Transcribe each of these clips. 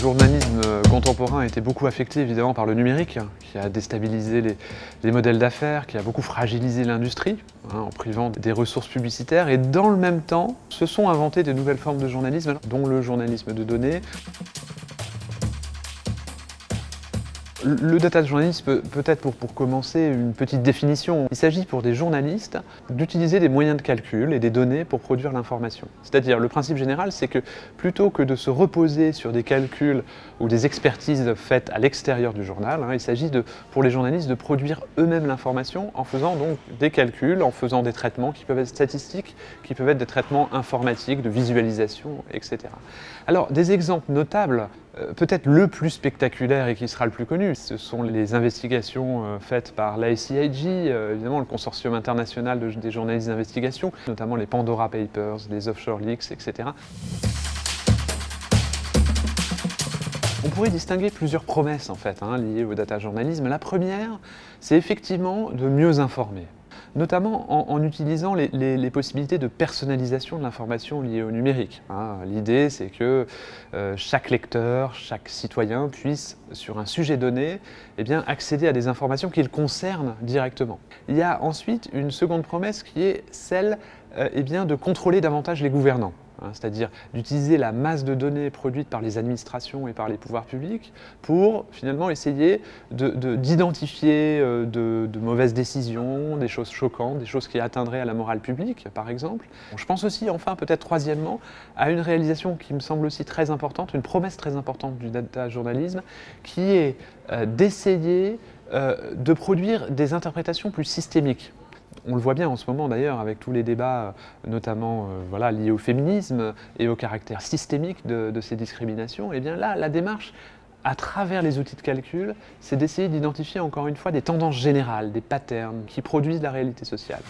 journalisme contemporain a été beaucoup affecté évidemment par le numérique, qui a déstabilisé les modèles d'affaires, qui a beaucoup fragilisé l'industrie, en privant des ressources publicitaires, et dans le même temps, se sont inventées de nouvelles formes de journalisme, dont le journalisme de données. Le data journalisme, peut-être pour commencer, une petite définition. Il s'agit pour des journalistes d'utiliser des moyens de calcul et des données pour produire l'information. C'est-à-dire, le principe général, c'est que plutôt que de se reposer sur des calculs ou des expertises faites à l'extérieur du journal, il s'agit pour les journalistes de produire eux-mêmes l'information en faisant donc des calculs, en faisant des traitements qui peuvent être statistiques, qui peuvent être des traitements informatiques, de visualisation, etc. Alors, des exemples notables, peut-être le plus spectaculaire et qui sera le plus connu, ce sont les investigations faites par l'ICIG, évidemment le consortium international des journalistes d'investigation, notamment les Pandora Papers, les Offshore Leaks, etc. On pourrait distinguer plusieurs promesses en fait, liées au data journalisme. La première, c'est effectivement de mieux informer, notamment en utilisant les possibilités de personnalisation de l'information liée au numérique. L'idée, c'est que chaque lecteur, chaque citoyen puisse, sur un sujet donné, accéder à des informations qui le concernent directement. Il y a ensuite une seconde promesse qui est celle de contrôler davantage les gouvernants. C'est-à-dire d'utiliser la masse de données produites par les administrations et par les pouvoirs publics pour finalement essayer d'identifier de mauvaises décisions, des choses choquantes, des choses qui atteindraient à la morale publique, par exemple. Je pense aussi, enfin, peut-être troisièmement, à une réalisation qui me semble aussi très importante, une promesse très importante du data journalisme, qui est d'essayer de produire des interprétations plus systémiques. On le voit bien en ce moment d'ailleurs avec tous les débats, notamment liés au féminisme et au caractère systémique de ces discriminations. Et bien là, la démarche, à travers les outils de calcul, c'est d'essayer d'identifier encore une fois des tendances générales, des patterns qui produisent la réalité sociale.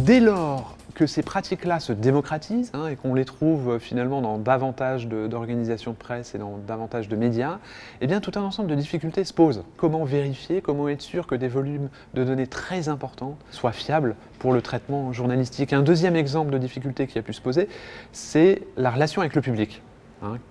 Dès lors que ces pratiques-là se démocratisent et qu'on les trouve finalement dans davantage d'organisations de presse et dans davantage de médias, tout un ensemble de difficultés se posent. Comment vérifier, comment être sûr que des volumes de données très importants soient fiables pour le traitement journalistique? Un deuxième exemple de difficulté qui a pu se poser, c'est la relation avec le public.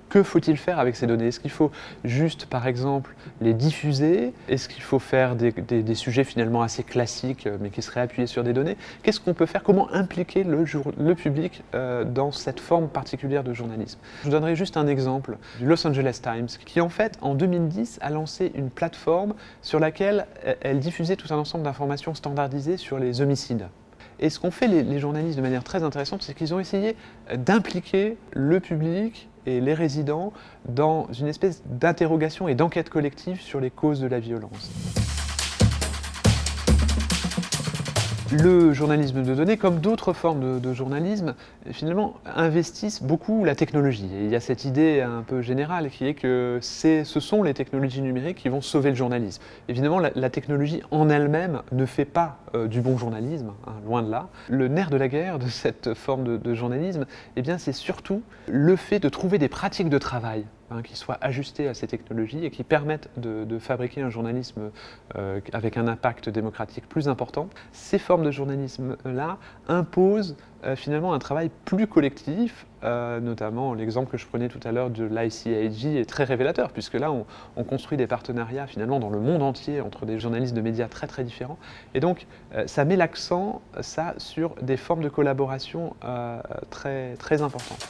Que faut-il faire avec ces données? Est-ce qu'il faut juste, par exemple, les diffuser? Est-ce qu'il faut faire des sujets finalement assez classiques, mais qui seraient appuyés sur des données? Qu'est-ce qu'on peut faire? Comment impliquer le public dans cette forme particulière de journalisme? Je vous donnerai juste un exemple du Los Angeles Times, qui en fait, en 2010, a lancé une plateforme sur laquelle elle diffusait tout un ensemble d'informations standardisées sur les homicides. Et ce qu'ont fait les journalistes de manière très intéressante, c'est qu'ils ont essayé d'impliquer le public et les résidents dans une espèce d'interrogation et d'enquête collective sur les causes de la violence. Le journalisme de données, comme d'autres formes de journalisme, finalement investissent beaucoup la technologie. Et il y a cette idée un peu générale qui est que ce sont les technologies numériques qui vont sauver le journalisme. Évidemment, la technologie en elle-même ne fait pas du bon journalisme, loin de là. Le nerf de la guerre de cette forme de journalisme, c'est surtout le fait de trouver des pratiques de travail qui soient ajustées à ces technologies et qui permettent de fabriquer un journalisme avec un impact démocratique plus important. Ces formes de journalisme-là imposent finalement un travail plus collectif, notamment l'exemple que je prenais tout à l'heure de l'ICIG est très révélateur, puisque là on construit des partenariats finalement dans le monde entier entre des journalistes de médias très très différents, et donc ça met l'accent sur des formes de collaboration très, très importantes.